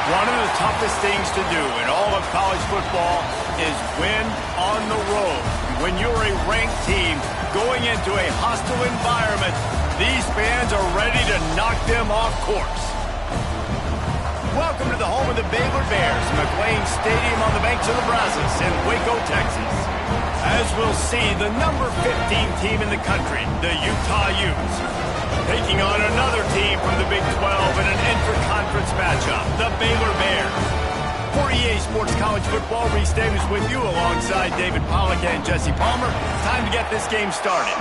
One of the toughest things to do in all of college football is win on the road. When you're a ranked team going into a hostile environment, these fans are ready to knock them off course. Welcome to the home of the Baylor Bears, McLean Stadium on the banks of the Brazos in Waco, Texas. As we'll see, the number 15 team in the country, the Utah Utes, taking on another team from the Big 12 in an inter-conference matchup, the Baylor Bears. For EA Sports College Football, Reese Davis with you alongside David Pollack and Jesse Palmer. Time to get this game started.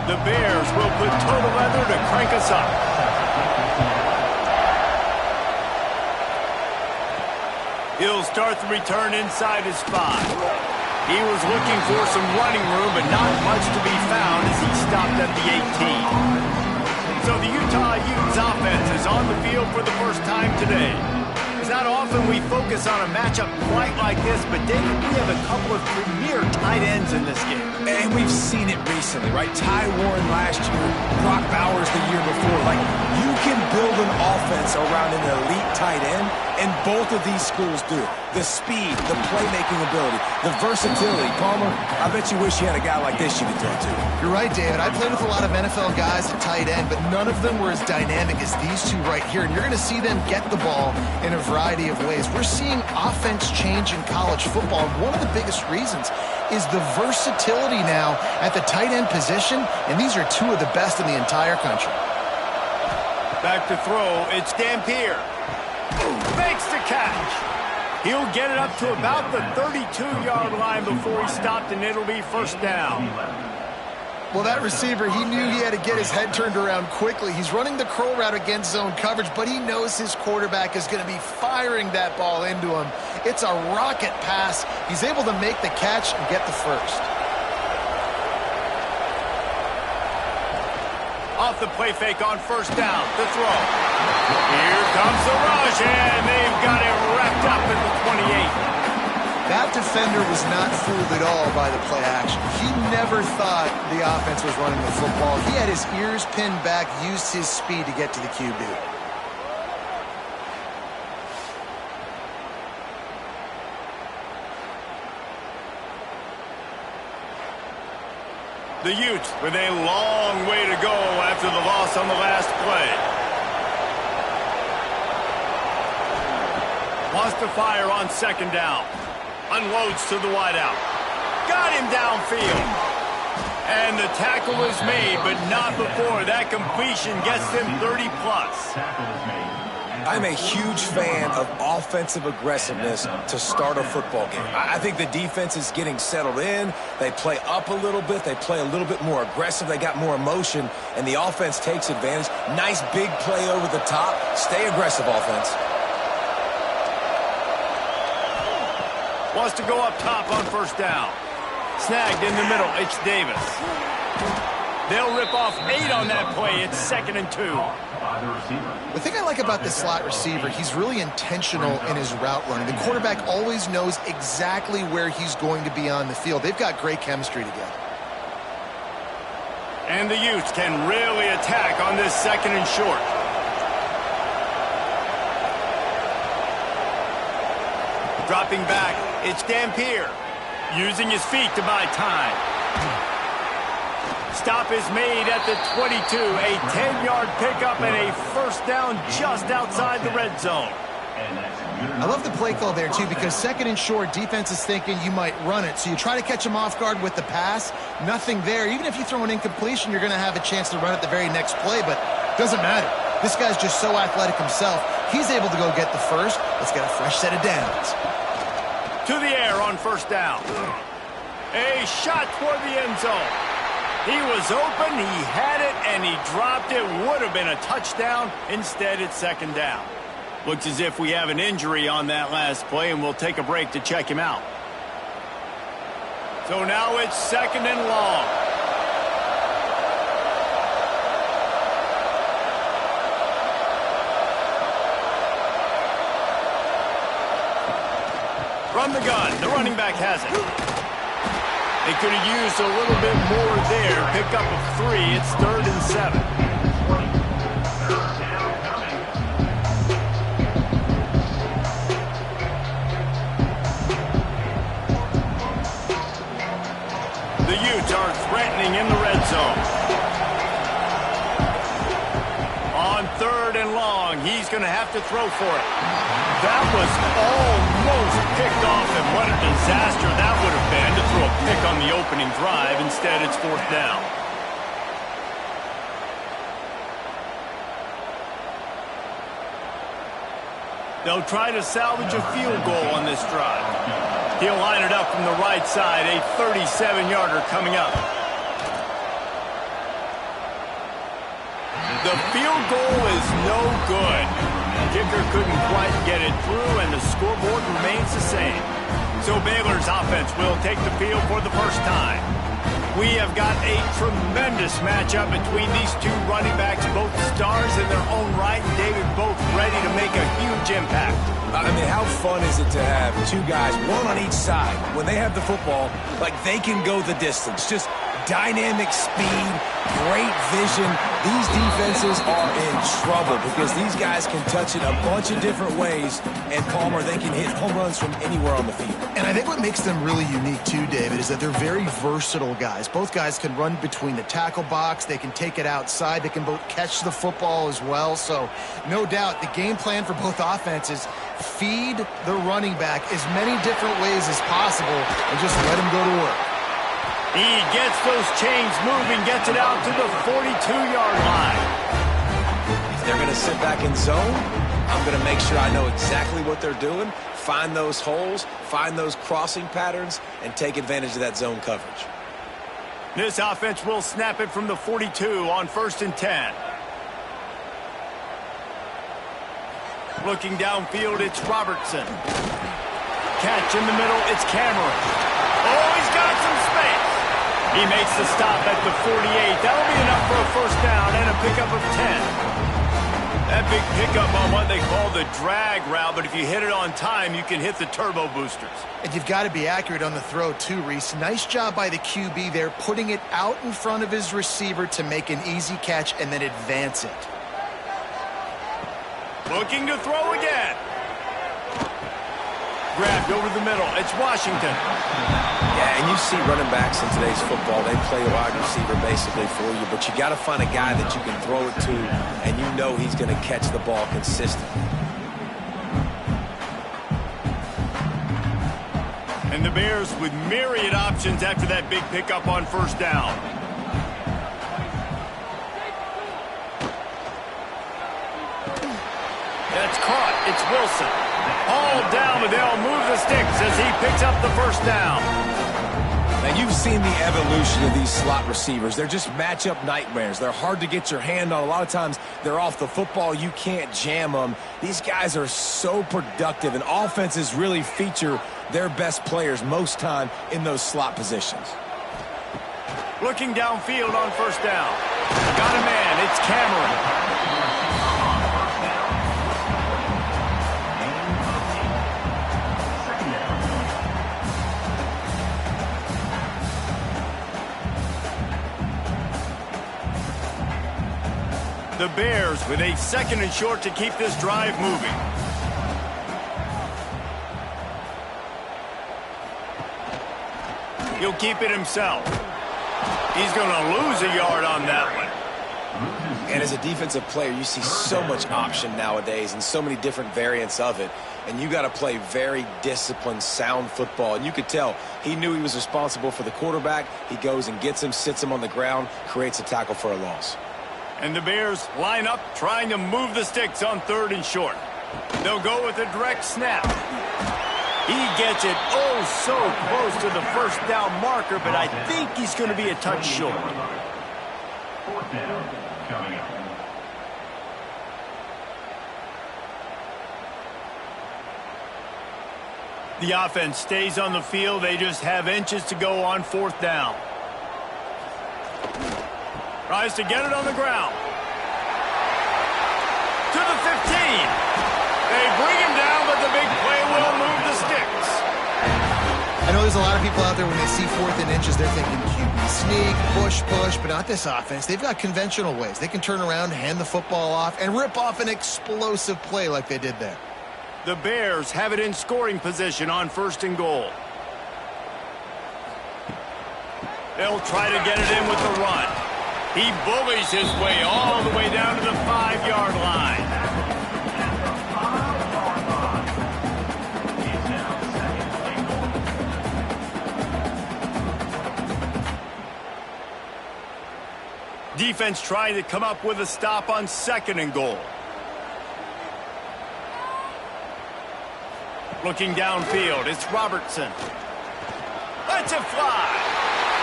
The Bears will put total leather to crank us up. He'll start the return inside his 5. He was looking for some running room, but not much to be found as he stopped at the 18. So the Utah Utes offense is on the field for the first time today. It's not often we focus on a matchup quite like this, but David, we have a couple of premier tight ends in this game. And we've seen it recently, right? Ty Warren last year, Brock Bowers the year before. Like, you can build an offense around an elite tight end, and both of these schools do. The speed, the playmaking ability, the versatility. Palmer, I bet you wish you had a guy like this you could throw to. You're right, David. I played with a lot of NFL guys at tight end, but none of them were as dynamic as these two right here. And you're going to see them get the ball in a variety of ways. We're seeing offense change in college football. And one of the biggest reasons is the versatility now at the tight end position. And these are two of the best in the entire country. Back to throw. It's Dampier. Makes the catch. He'll get it up to about the 32-yard line before he stopped, and it'll be first down. Well, that receiver, he knew he had to get his head turned around quickly. He's running the curl route against zone coverage, but he knows his quarterback is going to be firing that ball into him. It's a rocket pass. He's able to make the catch and get the first. Off the play fake on first down, the throw. Here comes the rush, and they've got it wrapped up at the 28. That defender was not fooled at all by the play action. He never thought the offense was running the football. He had his ears pinned back, used his speed to get to the QB. The Utes with a long way to go after the loss on the last play. Wants to fire on second down. Unloads to the wideout. Got him downfield. And the tackle is made, but not before that completion gets them 30-plus. I'm a huge fan of offensive aggressiveness to start a football game. I think the defense is getting settled in. They play up a little bit. They play a little bit more aggressive. They got more emotion, and the offense takes advantage. Nice big play over the top. Stay aggressive, offense. Wants to go up top on first down. Snagged in the middle. It's Davis. They'll rip off 8 on that play. It's 2nd and 2. The thing I like about this slot receiver, he's really intentional in his route running. The quarterback always knows exactly where he's going to be on the field. They've got great chemistry together. And the Utes can really attack on this 2nd and short. Dropping back, it's Dampier. Using his feet to buy time. Stop is made at the 22. A 10-yard pickup and a first down just outside the red zone. I love the play call there, too, because 2nd and short, defense is thinking you might run it. So you try to catch him off guard with the pass. Nothing there. Even if you throw an incompletion, you're going to have a chance to run it the very next play, but it doesn't matter. This guy's just so athletic himself. He's able to go get the first. Let's get a fresh set of downs. To the air on first down. A shot toward the end zone. He was open, he had it, and he dropped it. Would have been a touchdown. Instead, it's 2nd down. Looks as if we have an injury on that last play, and we'll take a break to check him out. So now it's 2nd and long. From the gun, the running back has it. They could have used a little bit more there. Pick up of 3. It's 3rd and 7. he's going to have to throw for it. That was almost picked off, and what a disaster that would have been to throw a pick on the opening drive. Instead, it's 4th down. They'll try to salvage a field goal on this drive. He'll line it up from the right side, a 37-yarder coming up. The field goal is no good. Kicker couldn't quite get it through, and the scoreboard remains the same. So Baylor's offense will take the field for the first time. We have got a tremendous matchup between these two running backs, both stars in their own right, and David, both ready to make a huge impact. I mean, how fun is it to have two guys, one on each side, when they have the football, like they can go the distance. Just dynamic speed, great vision. These defenses are in trouble because these guys can touch it a bunch of different ways, and Palmer, they can hit home runs from anywhere on the field. And I think what makes them really unique too, David, is that they're very versatile guys. Both guys can run between the tackle box, they can take it outside, they can both catch the football as well. So no doubt the game plan for both offenses, feed the running back as many different ways as possible and just let him go to work. He gets those chains moving, gets it out to the 42-yard line. If they're going to sit back in zone, I'm going to make sure I know exactly what they're doing, find those holes, find those crossing patterns, and take advantage of that zone coverage. This offense will snap it from the 42 on 1st and 10. Looking downfield, it's Robertson. Catch in the middle, it's Cameron. Oh, he's got some space. He makes the stop at the 48. That'll be enough for a 1st down and a pickup of 10. That big pickup on what they call the drag route, but if you hit it on time, you can hit the turbo boosters. And you've got to be accurate on the throw too, Reese. Nice job by the QB there, putting it out in front of his receiver to make an easy catch and then advance it. Looking to throw again. Grabbed over the middle. It's Washington. Yeah, and you see running backs in today's football, they play a wide receiver basically for you, but you got to find a guy that you can throw it to, and you know he's going to catch the ball consistently. And the Bears with myriad options after that big pickup on 1st down. That's caught. It's Wilson. All down, but they'll move the sticks as he picks up the 1st down. Now, you've seen the evolution of these slot receivers. They're just matchup nightmares. They're hard to get your hand on. A lot of times, they're off the football. You can't jam them. These guys are so productive, and offenses really feature their best players most time in those slot positions. Looking downfield on 1st down. Got a man. It's Cameron. The Bears with a 2nd and short to keep this drive moving. He'll keep it himself. He's going to lose a yard on that one. And as a defensive player, you see so much option nowadays and so many different variants of it. And you got to play very disciplined, sound football. And you could tell he knew he was responsible for the quarterback. He goes and gets him, sits him on the ground, creates a tackle for a loss. And the Bears line up trying to move the sticks on 3rd and short. They'll go with a direct snap. He gets it oh so close to the 1st down marker, but I think he's going to be a touch short. 4th down coming up. The offense stays on the field. They just have inches to go on 4th down. Tries to get it on the ground. To the 15. They bring him down, but the big play will move the sticks. I know there's a lot of people out there when they see 4th and inches, they're thinking QB sneak, push, but not this offense. They've got conventional ways. They can turn around, hand the football off, and rip off an explosive play like they did there. The Bears have it in scoring position on 1st and goal. They'll try to get it in with the run. He bullies his way all the way down to the 5-yard line. Defense trying to come up with a stop on 2nd and goal. Looking downfield, it's Robertson. Lets it fly.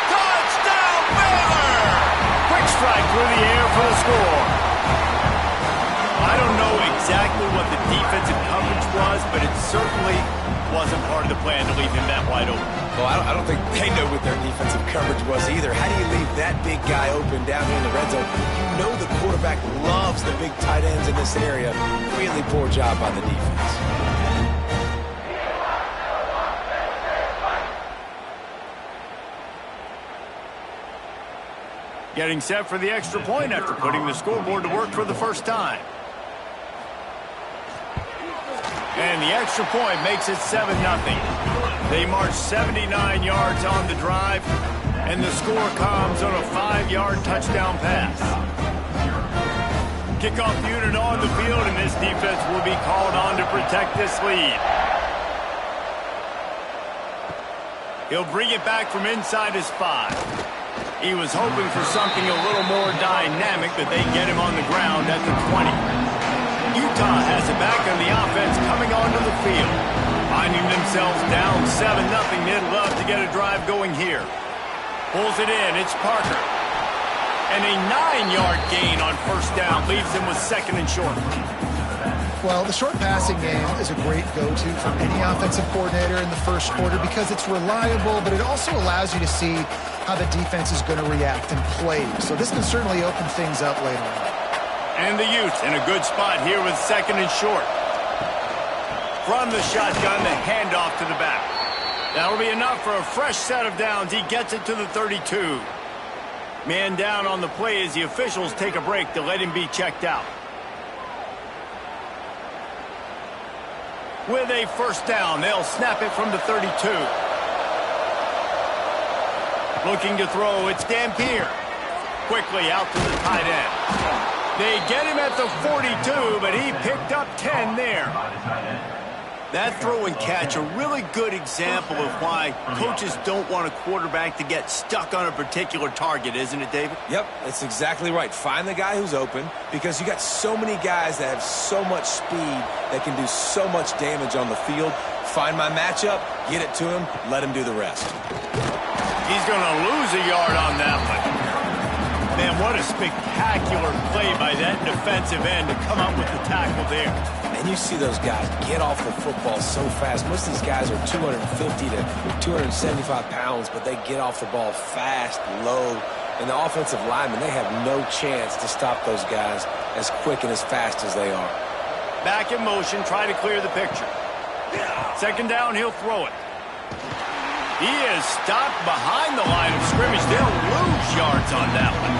Touchdown, Baylor! Quick strike through the air for the score. I don't know exactly what the defensive coverage was, but it certainly wasn't part of the plan to leave him that wide open. Well, I don't think they know what their defensive coverage was either. How do you leave that big guy open down here in the red zone? You know the quarterback loves the big tight ends in this area. Really poor job by the defense. Getting set for the extra point after putting the scoreboard to work for the first time. And the extra point makes it 7-0. They march 79 yards on the drive, and the score comes on a 5-yard touchdown pass. Kickoff unit on the field, and this defense will be called on to protect this lead. He'll bring it back from inside his 5. He was hoping for something a little more dynamic, but they get him on the ground at the 20. Utah has it back on the offense coming onto the field. Finding themselves down 7-0, they'd love to get a drive going here. Pulls it in, it's Parker. And a 9-yard gain on 1st down leaves them with 2nd and short. Well, the short passing game is a great go-to for any offensive coordinator in the first quarter because it's reliable, but it also allows you to see how the defense is going to react and play. So this can certainly open things up later on. And the Utes in a good spot here with 2nd and short. From the shotgun, the handoff to the back. That'll be enough for a fresh set of downs. He gets it to the 32. Man down on the play as the officials take a break to let him be checked out. With a 1st down, they'll snap it from the 32. Looking to throw, it's Dampier. Quickly out to the tight end. They get him at the 42, but he picked up 10 there. That throw and catch, a really good example of why coaches don't want a quarterback to get stuck on a particular target, isn't it, David? Yep, that's exactly right. Find the guy who's open because you got so many guys that have so much speed that can do so much damage on the field. Find my matchup, get it to him, let him do the rest. He's going to lose a yard on that one. Man, what a spectacular play by that defensive end to come up with the tackle there. And you see those guys get off the football so fast. Most of these guys are 250 to 275 pounds, but they get off the ball fast, low. And the offensive linemen, they have no chance to stop those guys as quick and as fast as they are. Back in motion, try to clear the picture. 2nd down, he'll throw it. He is stopped behind the line of scrimmage. They'll lose yards on that one.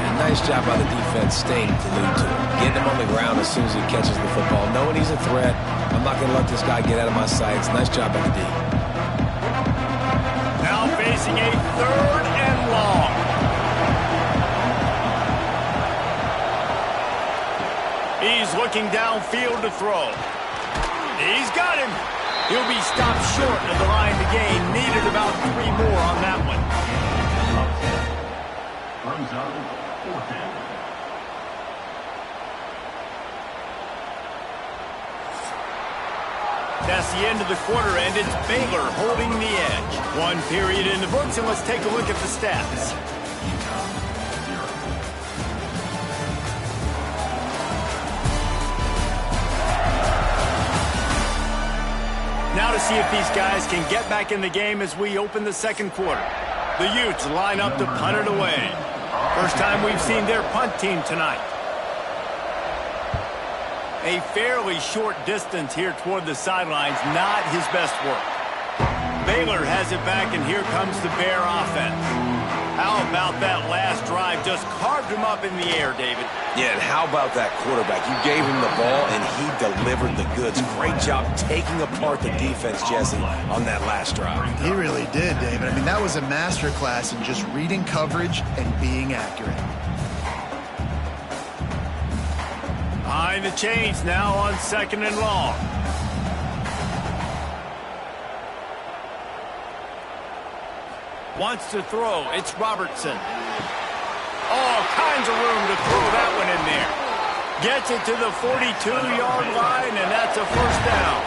And nice job by the defense staying glued to him. Getting him on the ground as soon as he catches the football. Knowing he's a threat, I'm not going to let this guy get out of my sights. Nice job by the D. Now facing a 3rd and long. He's looking downfield to throw. He's got him. He'll be stopped short of the line to gain. Needed about 3 more on that one. That's the end of the quarter, and it's Baylor holding the edge. 1 period in the books, and let's take a look at the stats. Now to see if these guys can get back in the game as we open the 2nd quarter. The Utes line up to punt it away. First time we've seen their punt team tonight. A fairly short distance here toward the sidelines, not his best work. Baylor has it back, and here comes the Bear offense. How about that last drive? Just carved him up in the air, David. Yeah, and how about that quarterback? You gave him the ball, and he delivered the goods. Great job taking apart the defense, Jesse, on that last drive. He really did, David. I mean, that was a masterclass in just reading coverage and being accurate. Behind the chains now on 2nd and long. Wants to throw. It's Robertson. All kinds of room to throw that one in there. Gets it to the 42-yard line, and that's a first down.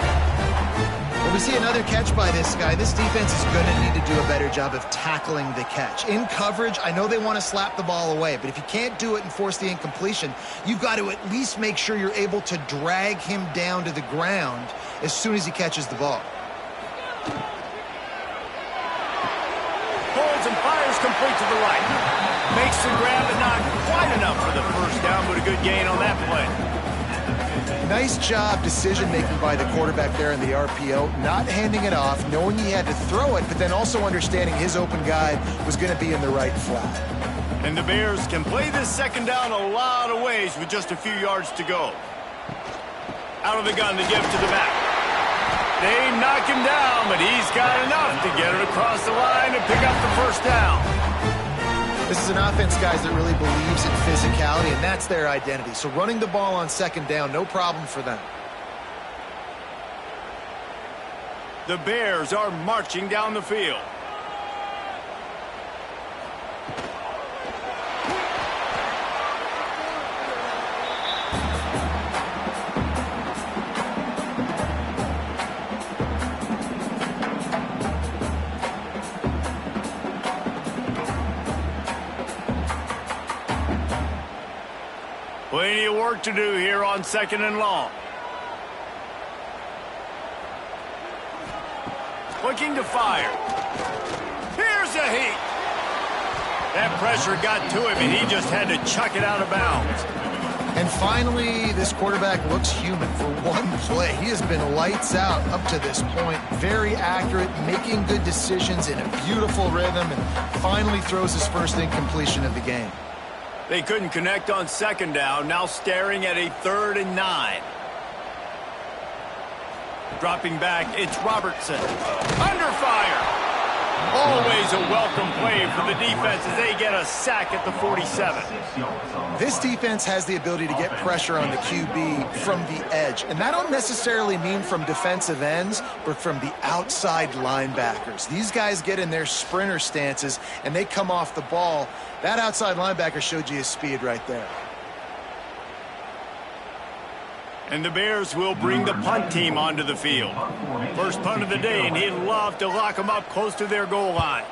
When we see another catch by this guy, this defense is going to need to do a better job of tackling the catch. In coverage, I know they want to slap the ball away, but if you can't do it and force the incompletion, you've got to at least make sure you're able to drag him down to the ground as soon as he catches the ball. Pulls and fires complete to the right. Makes the grab, but not quite enough for the first down, but a good gain on that play. Nice job decision-making by the quarterback there in the RPO, not handing it off, knowing he had to throw it, but then also understanding his open guy was going to be in the right flat. And the Bears can play this second down a lot of ways with just a few yards to go. Out of the gun to give to the back. They knock him down, but he's got enough to get it across the line and pick up the first down. This is an offense, guys, that really believes in physicality, and that's their identity. So running the ball on second down, no problem for them. The Bears are marching down the field. Plenty of work to do here on second and long. Looking to fire. Here's a heat. That pressure got to him, and he just had to chuck it out of bounds. And finally, this quarterback looks human for one play. He has been lights out up to this point. Very accurate, making good decisions in a beautiful rhythm, and finally throws his first incompletion of the game. They couldn't connect on second down, now staring at a 3rd and 9. Dropping back, it's Robertson. Under fire. Always a welcome play for the defense as they get a sack at the 47. This defense has the ability to get pressure on the QB from the edge. And that don't necessarily mean from defensive ends, but from the outside linebackers. These guys get in their sprinter stances, and they come off the ball. That outside linebacker showed you his speed right there. And the Bears will bring the punt team onto the field. First punt of the day, and he'd love to lock them up close to their goal line.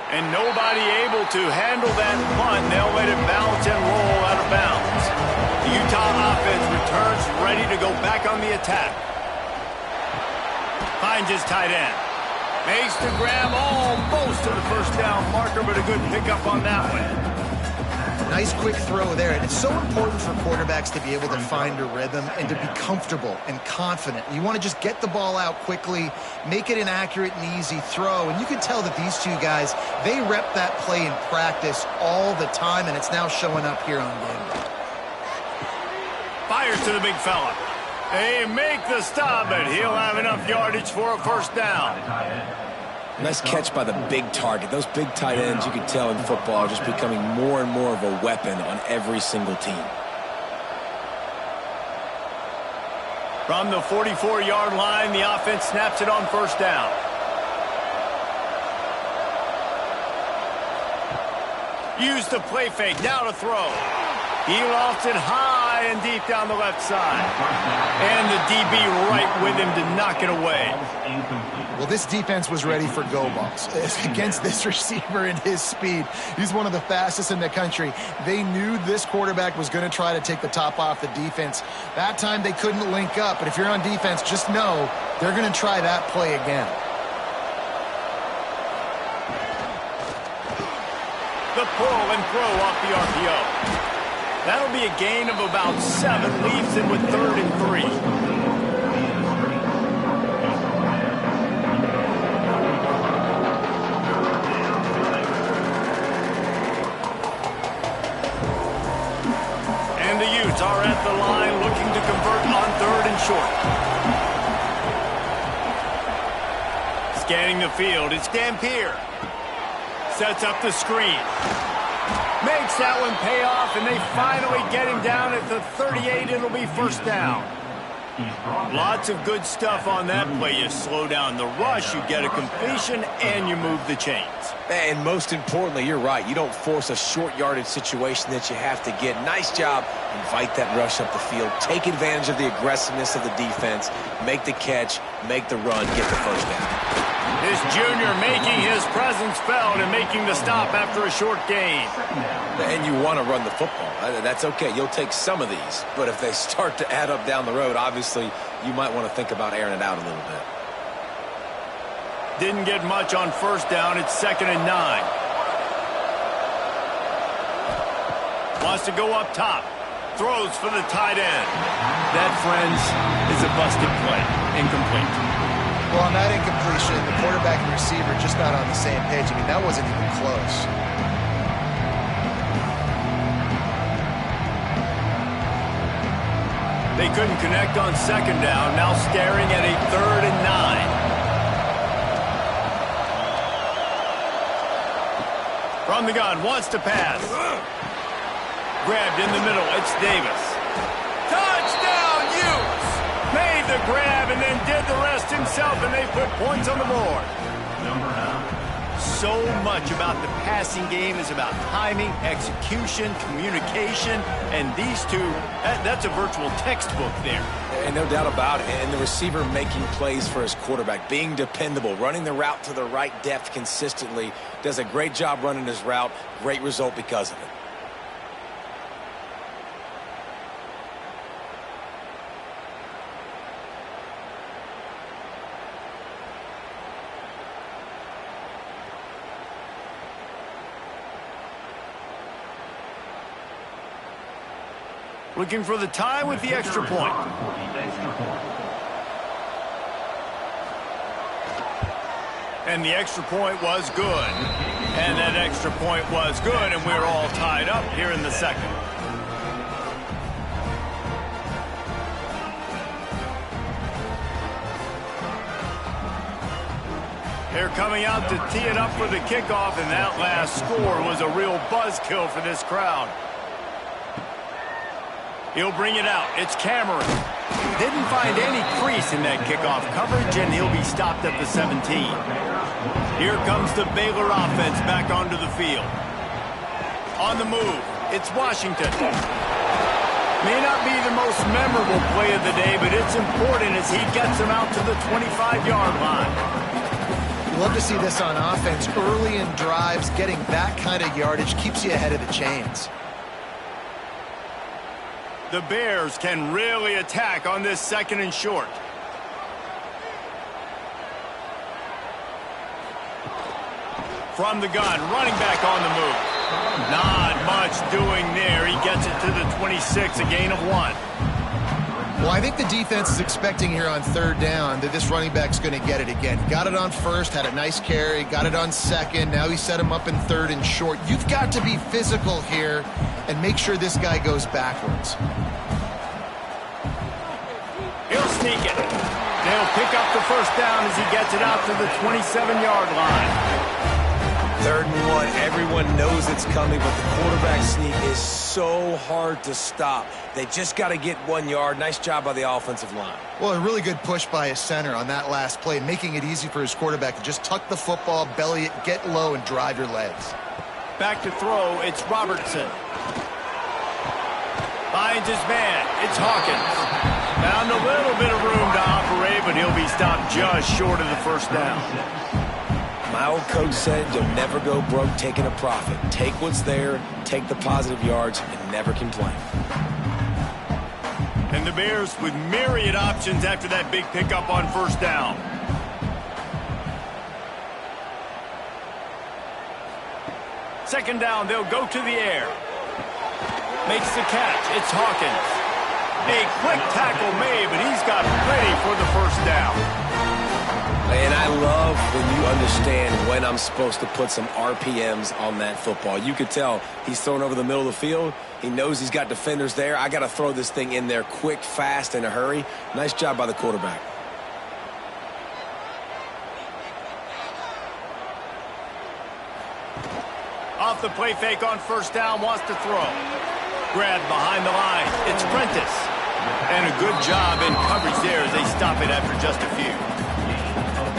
And nobody able to handle that punt. They'll let it bounce and roll out of bounds. The Utah offense returns ready to go back on the attack. Finds his tight end. Makes the grab almost to the first down marker, but a good pickup on that one. Nice quick throw there, and it's so important for quarterbacks to be able to find a rhythm and to be comfortable and confident. You want to just get the ball out quickly, make it an accurate and easy throw, and you can tell that these two guys, they rep that play in practice all the time, and it's now showing up here on game day. Fires to the big fella. They make the stop, but he'll have enough yardage for a first down. Nice catch by the big target. Those big tight ends, you can tell in football, are just becoming more and more of a weapon on every single team. From the 44-yard line, the offense snaps it on first down. Use the play fake, now to throw. He lofts it high and deep down the left side. And the DB right with him to knock it away. Well, this defense was ready for go balls against this receiver and his speed. He's one of the fastest in the country. They knew this quarterback was going to try to take the top off the defense. That time they couldn't link up, but if you're on defense, just know they're going to try that play again. The pull and throw off the RPO. That'll be a gain of about 7, leaves it with 3rd and 3. And the Utes are at the line looking to convert on 3rd and short. Scanning the field, it's Dampier. Sets up the screen. Makes that one pay off, and they finally get him down at the 38. It'll be first down. Lots of good stuff on that play. You slow down the rush, you get a completion, and you move the chains. And most importantly, you're right. You don't force a short yardage situation that you have to get. Nice job. Invite that rush up the field. Take advantage of the aggressiveness of the defense. Make the catch. Make the run. Get the first down. This junior making his presence felt and making the stop after a short gain. And you want to run the football. That's okay. You'll take some of these. But if they start to add up down the road, obviously you might want to think about airing it out a little bit. Didn't get much on first down. It's 2nd and 9. Wants to go up top. Throws for the tight end. That, friends, is a busted play. Incomplete. Well, on that incompletion, the quarterback and receiver just not on the same page. I mean, that wasn't even close. They couldn't connect on 2nd down. Now staring at a 3rd and 9. From the gun, wants to pass. Grabbed in the middle, it's Davis. Touchdown, Utes! Made the grab and then did the rest himself, and they put points on the board. So much about the passing game is about timing, execution, communication, and these two, that's a virtual textbook there. And no doubt about it. And the receiver making plays for his quarterback, being dependable, running the route to the right depth consistently, does a great job running his route. Great result because of it. Looking for the tie with the extra point. And the extra point was good. And that extra point was good, and we're all tied up here in the second. They're coming out to tee it up for the kickoff, and that last score was a real buzzkill for this crowd. He'll bring it out. It's Cameron. Didn't find any crease in that kickoff coverage, and he'll be stopped at the 17. Here comes the Baylor offense back onto the field. On the move, it's Washington. May not be the most memorable play of the day, but it's important as he gets them out to the 25-yard line. Love to see this on offense. Early in drives, getting that kind of yardage keeps you ahead of the chains. The Bears can really attack on this 2nd and short. From the gun, running back on the move. Not much doing there. He gets it to the 26, a gain of 1. Well, I think the defense is expecting here on 3rd down that this running back's going to get it again. Got it on 1st, had a nice carry, got it on 2nd. Now he set him up in 3rd and short. You've got to be physical here and make sure this guy goes backwards. He'll sneak it. They'll pick up the first down as he gets it out to the 27-yard line. 3rd and 1. Everyone knows it's coming, but the quarterback sneak is so hard to stop. They just got to get 1 yard. Nice job by the offensive line. Well, a really good push by his center on that last play, making it easy for his quarterback to just tuck the football, belly it, get low, and drive your legs. Back to throw, it's Robertson. Finds his man, it's Hawkins. Found a little bit of room to operate, but he'll be stopped just short of the first down. My old coach said you'll never go broke taking a profit. Take what's there, take the positive yards, and never complain. And the Bears with myriad options after that big pickup on first down. Second down, they'll go to the air. Makes the catch, it's Hawkins. A quick tackle made, but he's got plenty for the first down. And I love when you understand when I'm supposed to put some RPMs on that football. You could tell he's thrown over the middle of the field. He knows he's got defenders there. I got to throw this thing in there quick, fast, in a hurry. Nice job by the quarterback. Off the play fake on first down, wants to throw. Grabbed behind the line. It's Prentice. And a good job in coverage there as they stop it after just a few.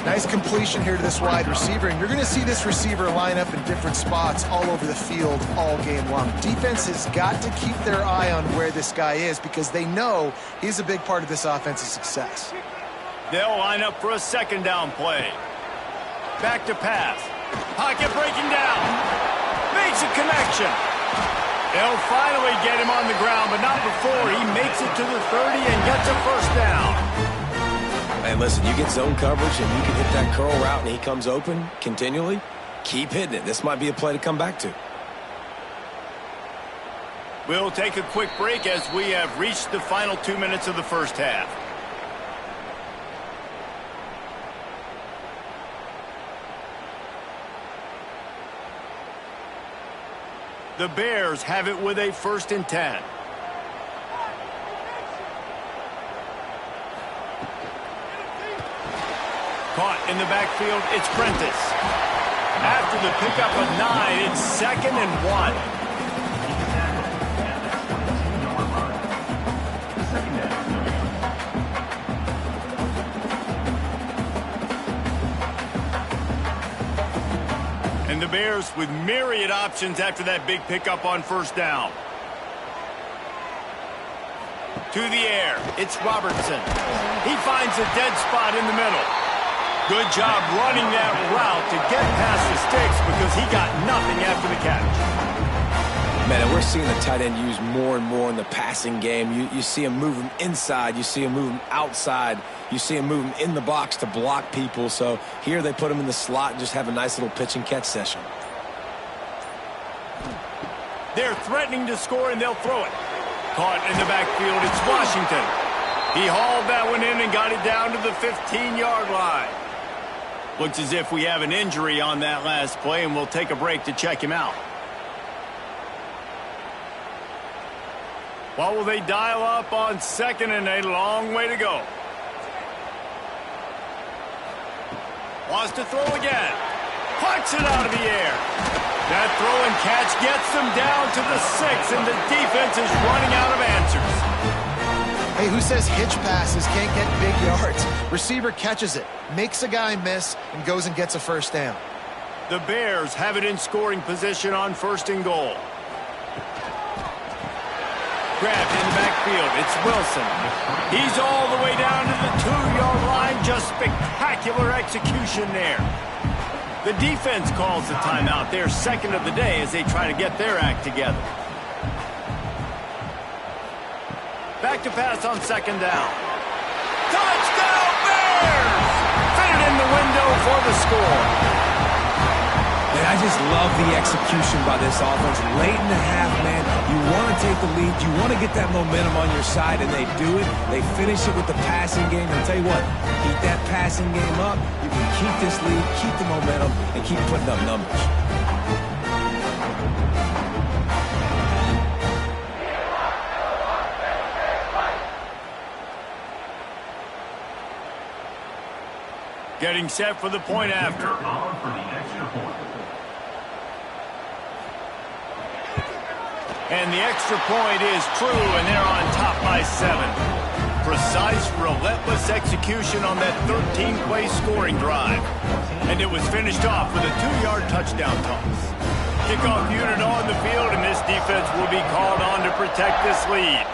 Nice completion here to this wide receiver, and you're going to see this receiver line up in different spots all over the field all game long. Defense has got to keep their eye on where this guy is because they know he's a big part of this offense's success. They'll line up for a second down play. Back to pass. Pocket breaking down. Makes a connection. They'll finally get him on the ground, but not before he makes it to the 30 and gets a first down. And listen, you get zone coverage and you can hit that curl route and he comes open continually, keep hitting it. This might be a play to come back to. We'll take a quick break as we have reached the final 2 minutes of the first half. The Bears have it with a 1st and 10. Caught in the backfield, it's Prentice. After the pickup of 9, it's 2nd and 1. And the Bears with myriad options after that big pickup on 1st down. To the air, it's Robertson. He finds a dead spot in the middle. Good job running that route to get past the sticks because he got nothing after the catch. Man, and we're seeing the tight end used more and more in the passing game. You see him move him inside. You see him move him outside. You see him move him in the box to block people. So here they put him in the slot and just have a nice little pitch and catch session. They're threatening to score, and they'll throw it. Caught in the backfield, it's Washington. He hauled that one in and got it down to the 15-yard line. Looks as if we have an injury on that last play, and we'll take a break to check him out. What will they dial up on 2nd and a long way to go? Wants to throw again. Pucks it out of the air. That throw and catch gets them down to the 6, and the defense is running out of answers. Hey, who says hitch passes can't get big yards? Receiver catches it, makes a guy miss, and goes and gets a first down. The Bears have it in scoring position on 1st and goal. Grabbed in the backfield, it's Wilson. He's all the way down to the 2-yard line. Just spectacular execution there. The defense calls the timeout, their 2nd of the day, as they try to get their act together. Back to pass on 2nd down. Touchdown Bears! Fitted in the window for the score. Man, I just love the execution by this offense. Late in the half, man, you want to take the lead. You want to get that momentum on your side, and they do it. They finish it with the passing game. And I'll tell you what, keep that passing game up. You can keep this lead, keep the momentum, and keep putting up numbers. Getting set for the point after. And the extra point is true, and they're on top by 7. Precise, relentless execution on that 13-play scoring drive. And it was finished off with a 2-yard touchdown toss. Kickoff unit on the field, and this defense will be called on to protect this lead.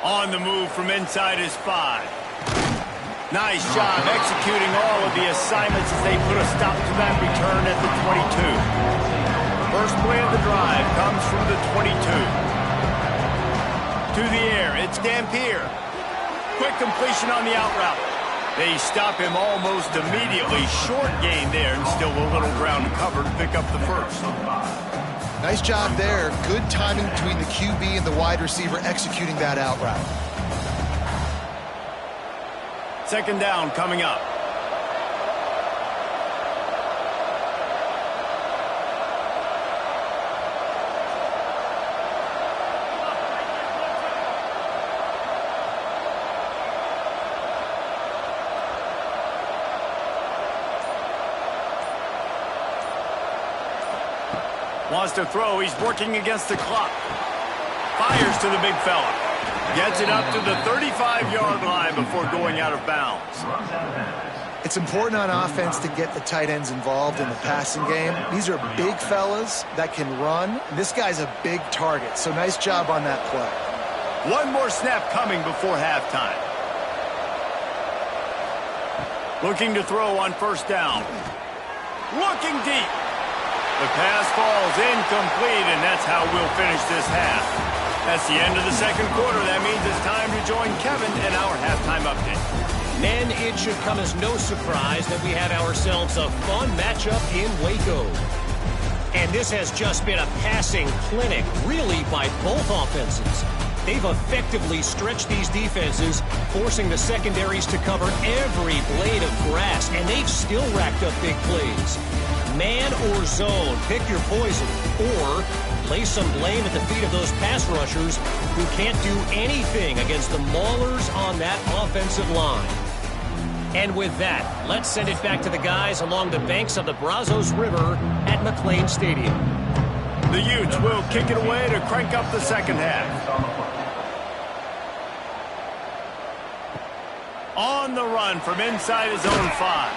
On the move from inside is 5. Nice job executing all of the assignments as they put a stop to that return at the 22. First play of the drive comes from the 22. To the air, it's Dampier. Quick completion on the out route. They stop him almost immediately. Short gain there, and still a little ground to cover to pick up the first. Nice job there. Good timing between the QB and the wide receiver executing that out route. 2nd down coming up. Wants to throw. He's working against the clock. Fires to the big fella. Gets it up to the 35-yard line before going out of bounds. It's important on offense to get the tight ends involved in the passing game. These are big fellas that can run. This guy's a big target, so nice job on that play. One more snap coming before halftime. Looking to throw on first down. Looking deep. The pass falls incomplete, and that's how we'll finish this half. That's the end of the second quarter. That means it's time to join Kevin in our halftime update. Men, it should come as no surprise that we had ourselves a fun matchup in Waco. And this has just been a passing clinic, really, by both offenses. They've effectively stretched these defenses, forcing the secondaries to cover every blade of grass, and they've still racked up big plays. Man or zone, pick your poison, or lay some blame at the feet of those pass rushers who can't do anything against the maulers on that offensive line. And with that, let's send it back to the guys along the banks of the Brazos River at McLean Stadium. The Utes will kick it away to crank up the second half. On the run from inside his own 5.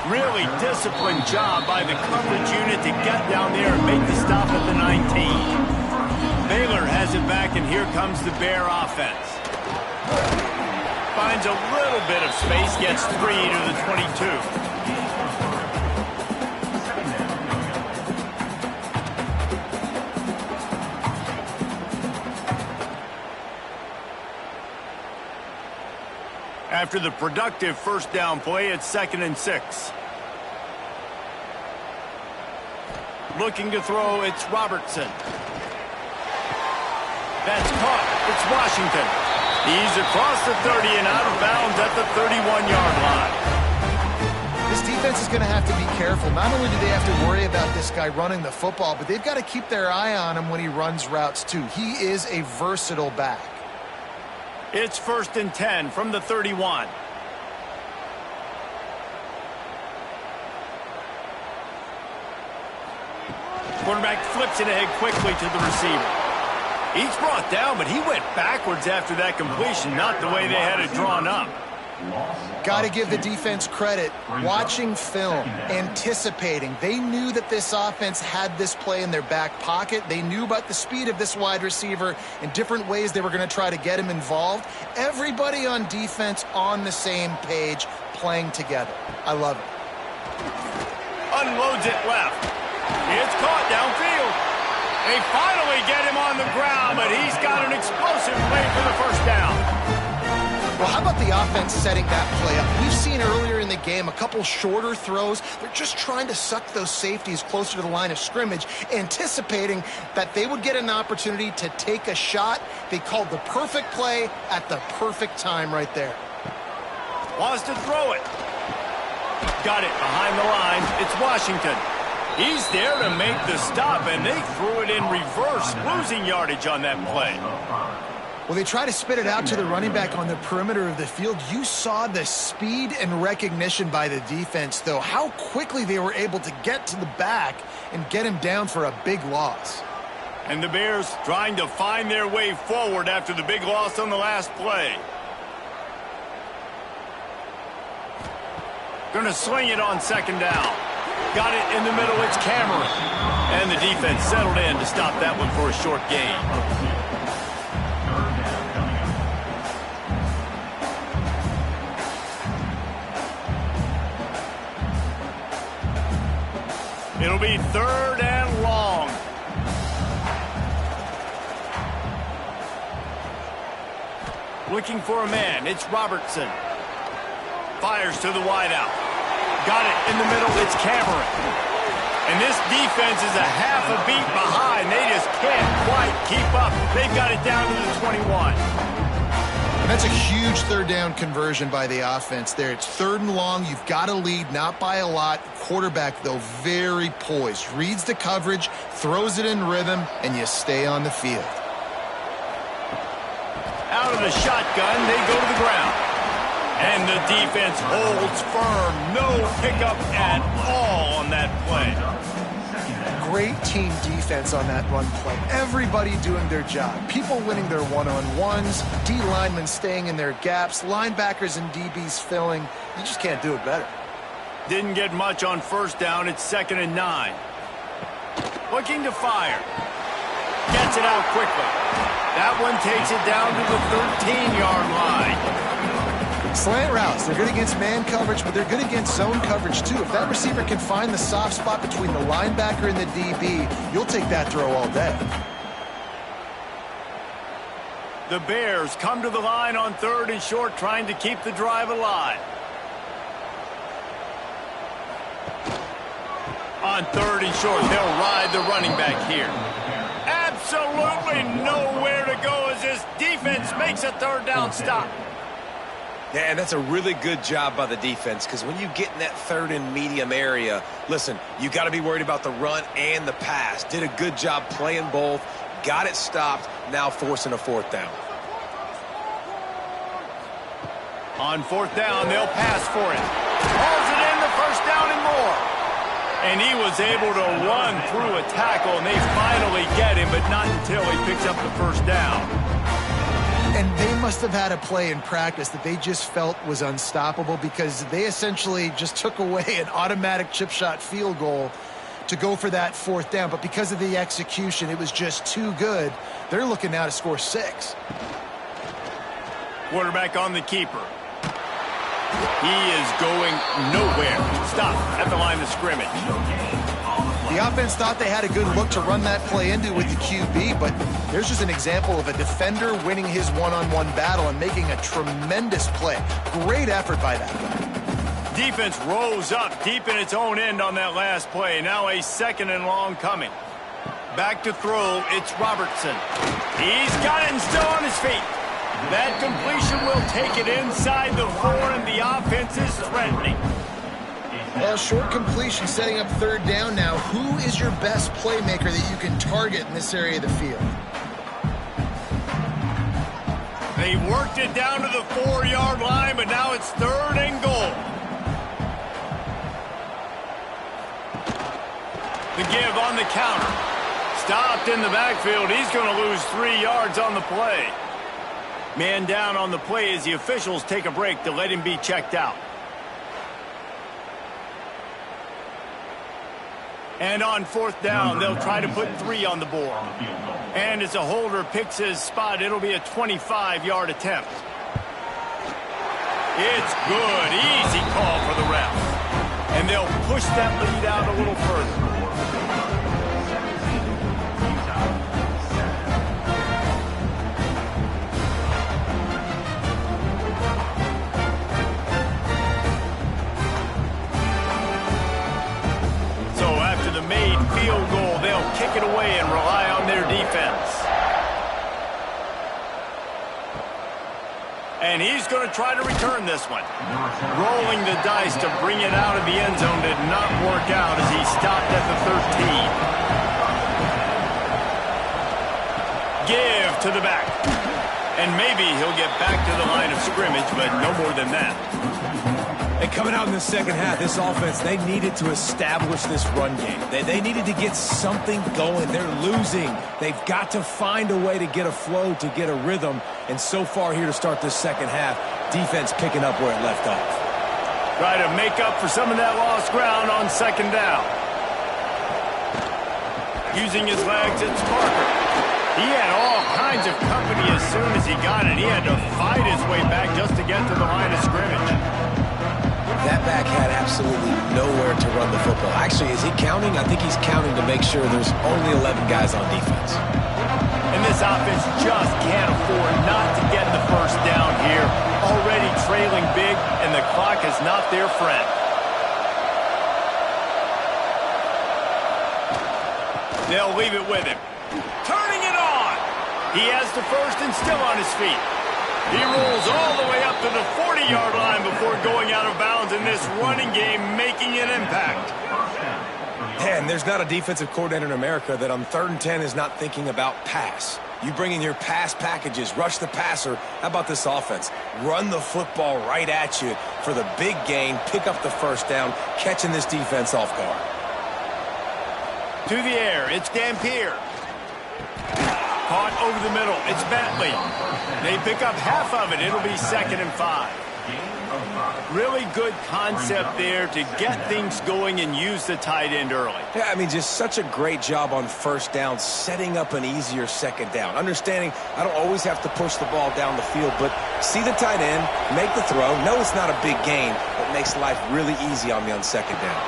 Really disciplined job by the coverage unit to get down there and make the stop at the 19. Baylor has it back, and here comes the Bear offense. Finds a little bit of space, gets 3 to the 22. After the productive first down play, it's 2nd and 6. Looking to throw, it's Robertson. That's caught. It's Washington. He's across the 30 and out of bounds at the 31-yard line. This defense is going to have to be careful. Not only do they have to worry about this guy running the football, but they've got to keep their eye on him when he runs routes too. He is a versatile back. It's 1st and 10 from the 31. Quarterback flips it ahead quickly to the receiver. He's brought down, but he went backwards after that completion, not the way they had it drawn up. Got to give the defense credit. Watching film, anticipating. They knew that this offense had this play in their back pocket. They knew about the speed of this wide receiver and different ways they were going to try to get him involved. Everybody on defense on the same page, playing together. I love it. Unloads it left. It's caught downfield. They finally get him on the ground, but he's got an explosive play for the first down. Well, how about the offense setting that play up? We've seen earlier in the game a couple shorter throws. They're just trying to suck those safeties closer to the line of scrimmage, anticipating that they would get an opportunity to take a shot. They called the perfect play at the perfect time right there. Wants to throw it. Got it behind the line. It's Washington. He's there to make the stop, and they threw it in reverse, losing yardage on that play. Well, they try to spit it out to the running back on the perimeter of the field. You saw the speed and recognition by the defense, though, how quickly they were able to get to the back and get him down for a big loss. And the Bears trying to find their way forward after the big loss on the last play. Gonna sling it on 2nd down. Got it in the middle, it's Cameron. And the defense settled in to stop that one for a short gain. It'll be 3rd and long. Looking for a man. It's Robertson. Fires to the wideout. Got it in the middle. It's Cameron. And this defense is a half a beat behind. They just can't quite keep up. They've got it down to the 21. And that's a huge 3rd down conversion by the offense there. It's 3rd and long. You've got to lead, not by a lot. Quarterback, though, very poised. Reads the coverage, throws it in rhythm, and you stay on the field. Out of the shotgun, they go to the ground. And the defense holds firm. No pickup at all on that play. great team defense on that run play. Everybody doing their job. People winning their one-on-ones, D linemen staying in their gaps, linebackers and DBs filling. You just can't do it better. Didn't get much on first down. It's 2nd and 9. Looking to fire. Gets it out quickly. That one takes it down to the 13-yard line. Slant routes, they're good against man coverage, but they're good against zone coverage too. If that receiver can find the soft spot between the linebacker and the DB, you'll take that throw all day. The Bears come to the line on 3rd and short, trying to keep the drive alive. On 3rd and short, they'll ride the running back here. Absolutely nowhere to go as this defense makes a 3rd down stop. Yeah, and that's a really good job by the defense, because when you get in that 3rd and medium area, listen, you got to be worried about the run and the pass. Did a good job playing both, got it stopped, now forcing a 4th down. On 4th down, they'll pass for it. Hauls it in, the 1st down and more. And he was able to run through a tackle, and they finally get him, but not until he picks up the 1st down. And they must have had a play in practice that they just felt was unstoppable, because they essentially just took away an automatic chip shot field goal to go for that 4th down. But because of the execution, it was just too good. They're looking now to score 6. Quarterback on the keeper. He is going nowhere. Stop at the line of scrimmage. The offense thought they had a good look to run that play into with the QB, but there's just an example of a defender winning his one-on-one battle and making a tremendous play. Great effort by that guy. Defense rose up deep in its own end on that last play. Now a 2nd and long coming. Back to throw, it's Robertson. He's got it and still on his feet. That completion will take it inside the 4, and the offense is threatening. Well, short completion setting up 3rd down now. Who is your best playmaker that you can target in this area of the field? They worked it down to the 4-yard line, but now it's 3rd and goal. The give on the counter. Stopped in the backfield. He's going to lose 3 yards on the play. Man down on the play as the officials take a break to let him be checked out. And on 4th down, they'll try to put 3 on the board. And as a holder picks his spot, it'll be a 25-yard attempt. It's good. Easy call for the ref. And they'll push that lead out a little further. Made field goal, they'll kick it away and rely on their defense. And he's going to try to return this one. Rolling the dice to bring it out of the end zone did not work out as he stopped at the 13. Give to the back. And maybe he'll get back to the line of scrimmage, but no more than that. And coming out in the 2nd half, this offense, they needed to establish this run game. They needed to get something going. They're losing. They've got to find a way to get a flow, to get a rhythm. And so far here to start this 2nd half, defense picking up where it left off. Try to make up for some of that lost ground on 2nd down. Using his legs, it's Parker. He had all kinds of company as soon as he got it. He had to fight his way back just to get to the line of scrimmage. That back had absolutely nowhere to run the football. Actually, is he counting? I think he's counting to make sure there's only 11 guys on defense. And this offense just can't afford not to get the 1st down here. Already trailing big, and the clock is not their friend. They'll leave it with him. Turning it on. He has the 1st and still on his feet. He rolls all the way up to the 40-yard line before going out of bounds in this running game, making an impact. And there's not a defensive coordinator in America that on 3rd and 10 is not thinking about pass. You bring in your pass packages, rush the passer. How about this offense? Run the football right at you for the big gain, pick up the 1st down, catching this defense off guard. To the air, it's Dampier. Caught over the middle, it's Bentley. They pick up half of it. It'll be 2nd and 5. Really good concept there to get things going and use the tight end early. Yeah, I mean, just such a great job on first down, setting up an easier second down. Understanding I don't always have to push the ball down the field, but see the tight end, make the throw. No, it's not a big gain, but makes life really easy on me on second down.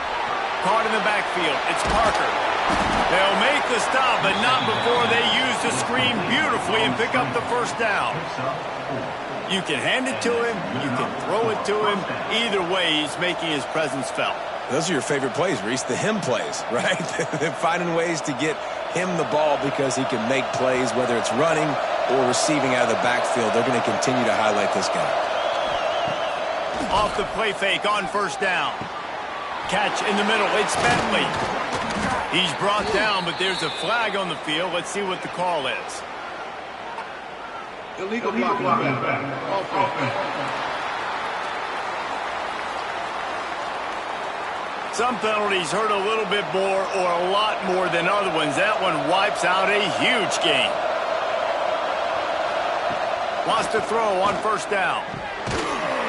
Caught in the backfield, it's Parker. They'll make the stop, but not before they use the screen beautifully and pick up the first down. You can hand it to him, you can throw it to him. Either way, he's making his presence felt. Those are your favorite plays, Reese, the him plays, right? They're finding ways to get him the ball because he can make plays, whether it's running or receiving out of the backfield. They're going to continue to highlight this guy. Off the play fake on first down. Catch in the middle, it's Bentley. He's brought down, but there's a flag on the field. Let's see what the call is. Illegal block. Some penalties hurt a little bit more or a lot more than other ones. That one wipes out a huge gain. Wants to throw on first down.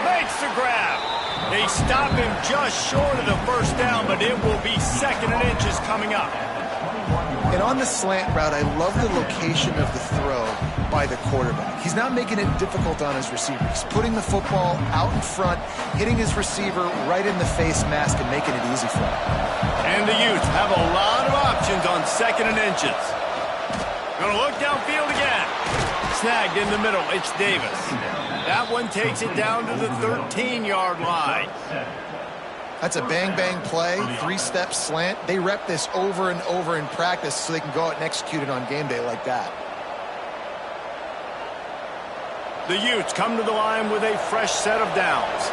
Makes the grab. They stop him just short of the first down, but it will be 2nd and inches coming up. And on the slant route, I love the location of the throw by the quarterback. He's not making it difficult on his receiver. He's putting the football out in front, hitting his receiver right in the face mask and making it easy for him. And the Utes have a lot of options on 2nd and inches. Gonna look downfield again. Snagged in the middle, it's Davis. That one takes it down to the 13-yard line. That's a bang-bang play, 3-step slant. They rep this over and over in practice so they can go out and execute it on game day like that. The Utes come to the line with a fresh set of downs.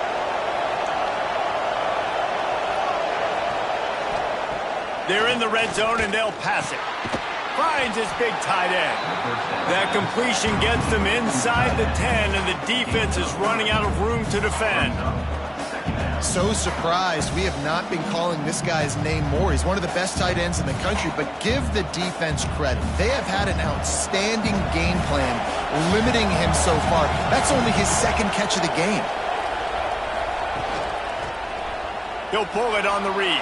They're in the red zone and they'll pass it. Finds his big tight end. That completion gets them inside the 10 and the defense is running out of room to defend. So surprised we have not been calling this guy's name more. He's one of the best tight ends in the country, but give the defense credit. They have had an outstanding game plan limiting him so far. That's only his 2nd catch of the game. He'll pull it on the read.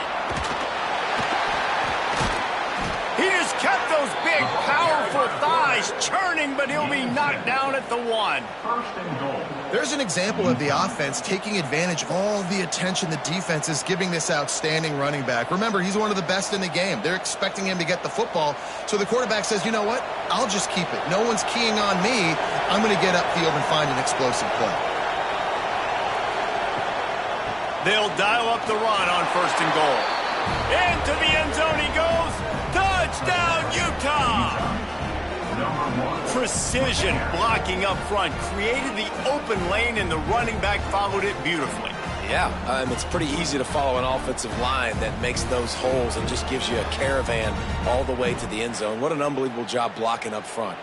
He just kept those big, powerful thighs churning, but he'll be knocked down at the 1. There's an example of the offense taking advantage of all the attention the defense is giving this outstanding running back. Remember, he's one of the best in the game. They're expecting him to get the football, so the quarterback says, you know what, I'll just keep it. No one's keying on me. I'm going to get upfield and find an explosive play. They'll dial up the run on 1st and goal. Into the end zone he goes. Touchdown, Utah! Precision blocking up front created the open lane, and the running back followed it beautifully. Yeah, it's pretty easy to follow an offensive line that makes those holes and just gives you a caravan all the way to the end zone. What an unbelievable job blocking up front.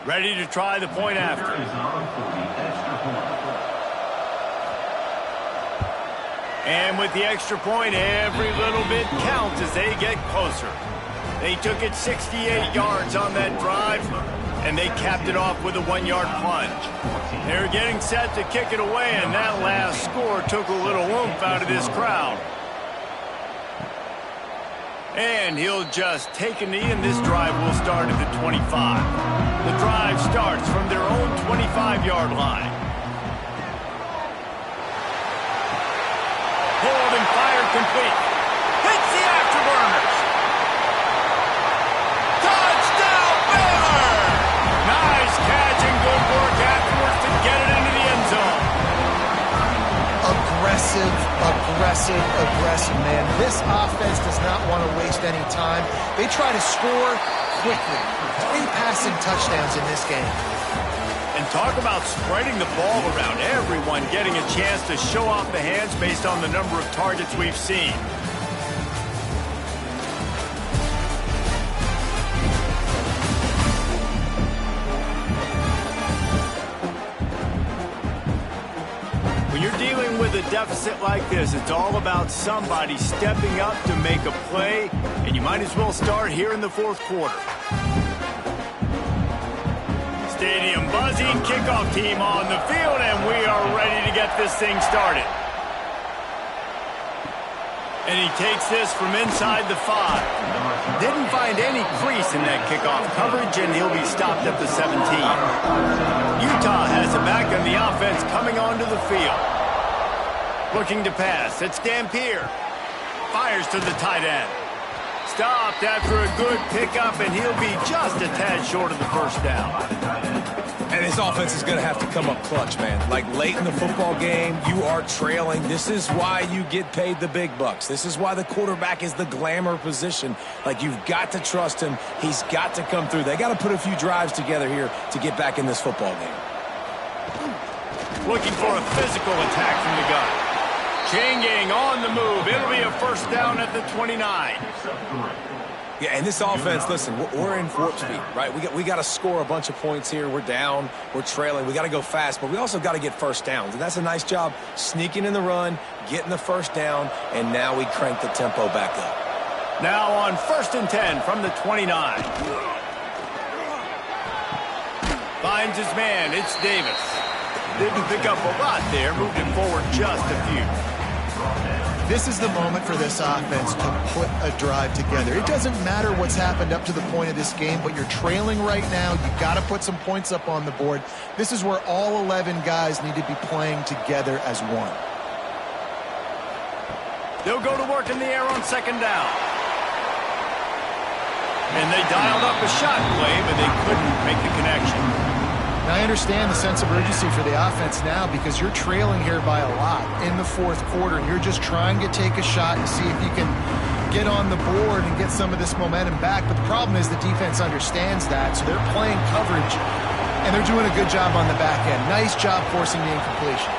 Ready to try the point after. And with the extra point, every little bit counts as they get closer. They took it 68 yards on that drive, and they capped it off with a 1-yard plunge. They were getting set to kick it away, and that last score took a little oomph out of this crowd. And he'll just take a knee, and this drive will start at the 25. The drive starts from their own 25-yard line. Hold and fire complete. Hits the afterburners. Touchdown, Baylor! Nice catch and good work afterwards to get it into the end zone. Aggressive, man. This offense does not want to waste any time. They try to score quickly. 3 passing touchdowns in this game. And talk about spreading the ball around. Everyone getting a chance to show off the hands based on the number of targets we've seen. deficit like this, it's all about somebody stepping up to make a play, and you might as well start here in the fourth quarter. Stadium buzzing, kickoff team on the field, and we are ready to get this thing started. And he takes this from inside the 5. Didn't find any crease in that kickoff coverage, and he'll be stopped at the 17. Utah has it back on the offense coming onto the field. Looking to pass. It's Dampier. Fires to the tight end. Stopped after a good pickup, and he'll be just a tad short of the first down. And his offense is going to have to come up clutch, man. Like late in the football game, you are trailing. This is why you get paid the big bucks. This is why the quarterback is the glamour position. Like, you've got to trust him. He's got to come through. They got to put a few drives together here to get back in this football game. Looking for a physical attack from the gun. Chain gang on the move. It'll be a first down at the 29. Yeah, and this offense, listen, we're in warp speed, right? We got to score a bunch of points here. We're down. We're trailing. We got to go fast, but we also got to get first downs. And that's a nice job sneaking in the run, getting the first down, and now we crank the tempo back up. Now on 1st and 10 from the 29. Finds his man. It's Davis. Didn't pick up a lot there. Moved it forward just a few. This is the moment for this offense to put a drive together. It doesn't matter what's happened up to the point of this game, but you're trailing right now. You've got to put some points up on the board. This is where all 11 guys need to be playing together as one. They'll go to work in the air on 2nd down. And they dialed up a shot play, but they couldn't make the connection. Now, I understand the sense of urgency for the offense now because you're trailing here by a lot in the fourth quarter, and you're just trying to take a shot and see if you can get on the board and get some of this momentum back. But the problem is the defense understands that, so they're playing coverage, and they're doing a good job on the back end. Nice job forcing the incompletion.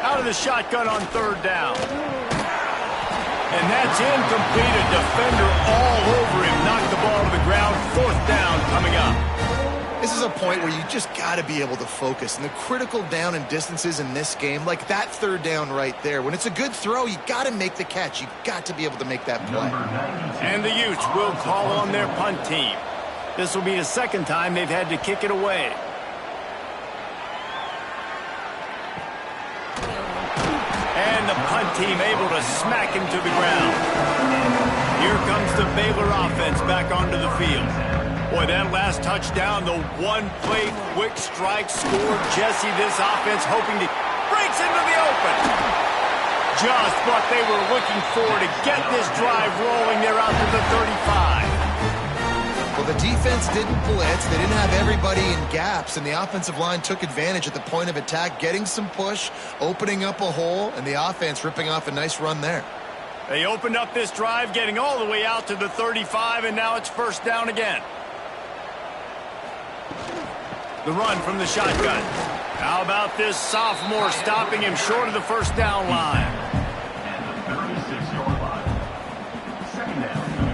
Out of the shotgun on 3rd down. And that's incomplete. A defender all over him. Knocked the ball to the ground. 4th down coming up. This is a point where you just got to be able to focus. And the critical down and distances in this game, like that 3rd down right there, when it's a good throw, you got to make the catch. You got to be able to make that play. And the Utes will call on their punt team. This will be the 2nd time they've had to kick it away. And the punt team able to smack him to the ground. Here comes the Baylor offense back onto the field. Boy, that last touchdown, the one-play quick strike scored. Jesse, this offense hoping to breaks into the open. Just what they were looking for to get this drive rolling. They're out to the 35. Well, the defense didn't blitz. They didn't have everybody in gaps, and the offensive line took advantage at the point of attack, getting some push, opening up a hole, and the offense ripping off a nice run there. They opened up this drive, getting all the way out to the 35, and now it's 1st down again. The run from the shotgun. How about this sophomore stopping him short of the 1st down line? And the 36-yard line. 2nd down coming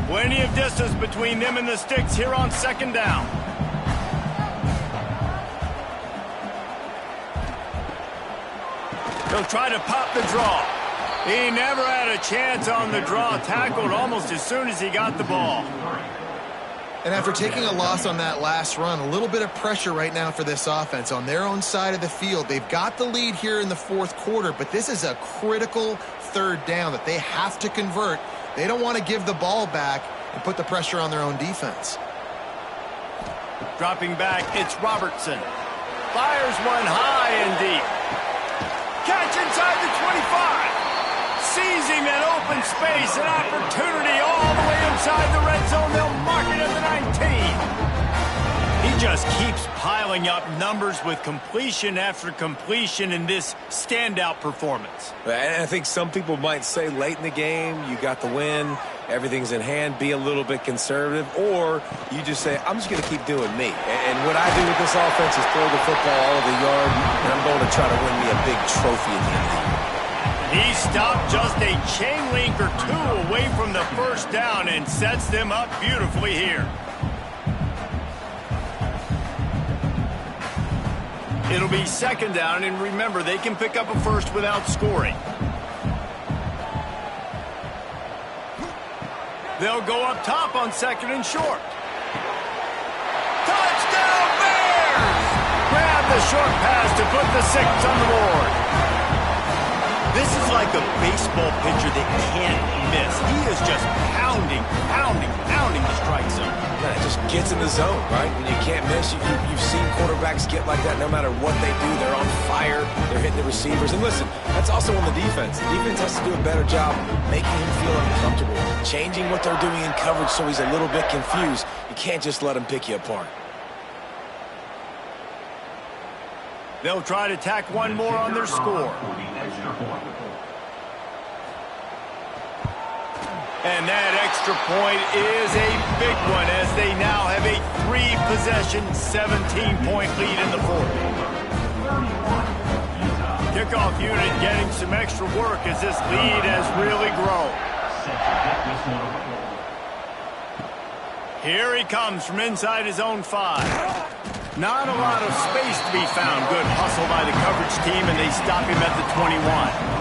up. Plenty of distance between them and the sticks here on 2nd down. They'll try to pop the draw. He never had a chance on the draw. Tackled almost as soon as he got the ball. And after taking a loss on that last run, a little bit of pressure right now for this offense on their own side of the field. They've got the lead here in the 4th quarter, but this is a critical 3rd down that they have to convert. They don't want to give the ball back and put the pressure on their own defense. Dropping back, it's Robertson. Fires one high and deep. Catch inside the 25. Seizing that open space, an opportunity all the way inside the red zone. They'll mark it at the 19. He just keeps piling up numbers with completion after completion in this standout performance. And I think some people might say late in the game, you got the win, everything's in hand, be a little bit conservative, or you just say, I'm just going to keep doing me. And what I do with this offense is throw the football all over the yard, and I'm going to try to win me a big trophy at the end of the year. He stopped just a chain link or two away from the 1st down and sets them up beautifully here. It'll be second down, and remember, they can pick up a first without scoring. They'll go up top on second and short. Touchdown, Bears! Grab the short pass to put the 6 on the board. This is like a baseball pitcher that can't miss. He is just pounding the strike zone. Yeah, it just gets in the zone, right? When you can't miss, you've seen quarterbacks get like that no matter what they do. They're on fire. They're hitting the receivers. And listen, that's also on the defense. The defense has to do a better job making him feel uncomfortable, changing what they're doing in coverage so he's a little bit confused. You can't just let him pick you apart. They'll try to tack one more on their score. And that extra point is a big one as they now have a 3-possession, 17-point lead in the fourth. Kickoff unit getting some extra work as this lead has really grown. Here he comes from inside his own 5. Not a lot of space to be found. Good hustle by the coverage team, and they stop him at the 21.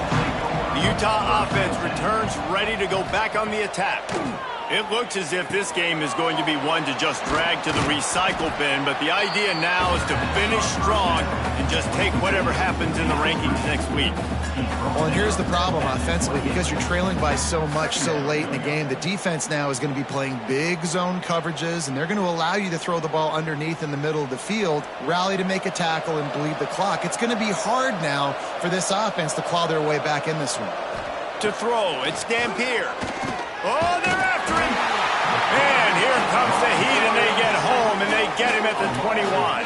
The Utah offense returns ready to go back on the attack. It looks as if this game is going to be one to just drag to the recycle bin, but the idea now is to finish strong and just take whatever happens in the rankings next week. Well, and here's the problem offensively. Because you're trailing by so much so late in the game, the defense now is going to be playing big zone coverages, and they're going to allow you to throw the ball underneath in the middle of the field, rally to make a tackle, and bleed the clock. It's going to be hard now for this offense to claw their way back in this one. To throw, it's Dampier. Oh, they're after him. And here comes the heat, and they get home, and they get him at the 21.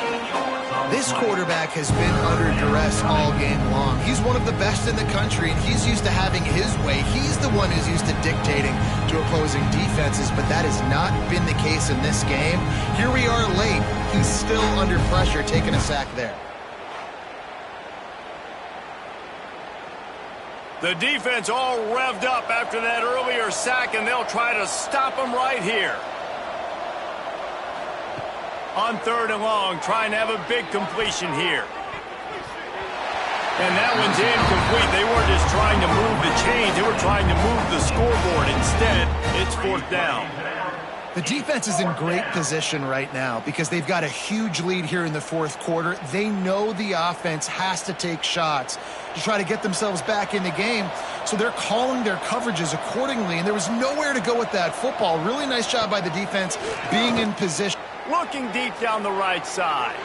This quarterback has been under duress all game long. He's one of the best in the country, and he's used to having his way. He's the one who's used to dictating to opposing defenses, but that has not been the case in this game. Here we are late. He's still under pressure, taking a sack there. The defense all revved up after that earlier sack, and they'll try to stop him right here. On 3rd and long, trying to have a big completion here. And that one's incomplete. They weren't just trying to move the chains. They were trying to move the scoreboard. Instead, it's 4th down. The defense is in great position right now because they've got a huge lead here in the 4th quarter. They know the offense has to take shots to try to get themselves back in the game, so they're calling their coverages accordingly, and there was nowhere to go with that football. Really nice job by the defense being in position. Looking deep down the right side.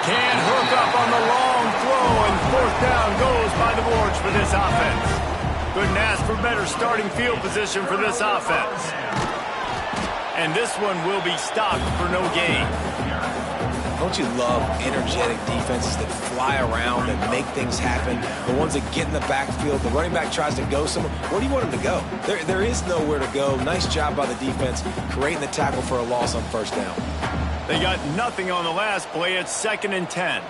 Can't hook up on the long throw, and 4th down goes by the boards for this offense. Couldn't ask for better starting field position for this offense. And this one will be stopped for no gain. Don't you love energetic defenses that fly around and make things happen? The ones that get in the backfield, the running back tries to go somewhere. Where do you want him to go? There is nowhere to go. Nice job by the defense, creating the tackle for a loss on 1st down. They got nothing on the last play. It's 2nd and 10.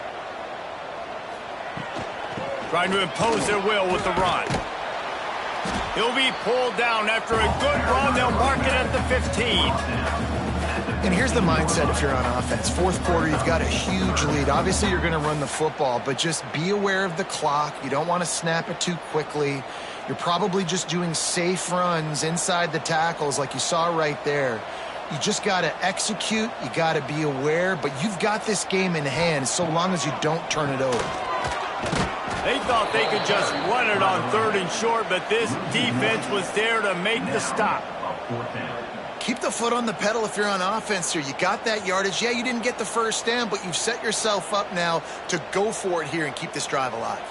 Trying to impose their will with the run. He'll be pulled down after a good run. They'll mark it at the 15. And here's the mindset if you're on offense. 4th quarter, you've got a huge lead. Obviously, you're going to run the football, but just be aware of the clock. You don't want to snap it too quickly. You're probably just doing safe runs inside the tackles like you saw right there. You just got to execute. You got to be aware, but you've got this game in hand so long as you don't turn it over. They thought they could just run it on 3rd and short, but this defense was there to make the stop. Keep the foot on the pedal if you're on offense here. You got that yardage. Yeah, you didn't get the 1st down, but you've set yourself up now to go for it here and keep this drive alive.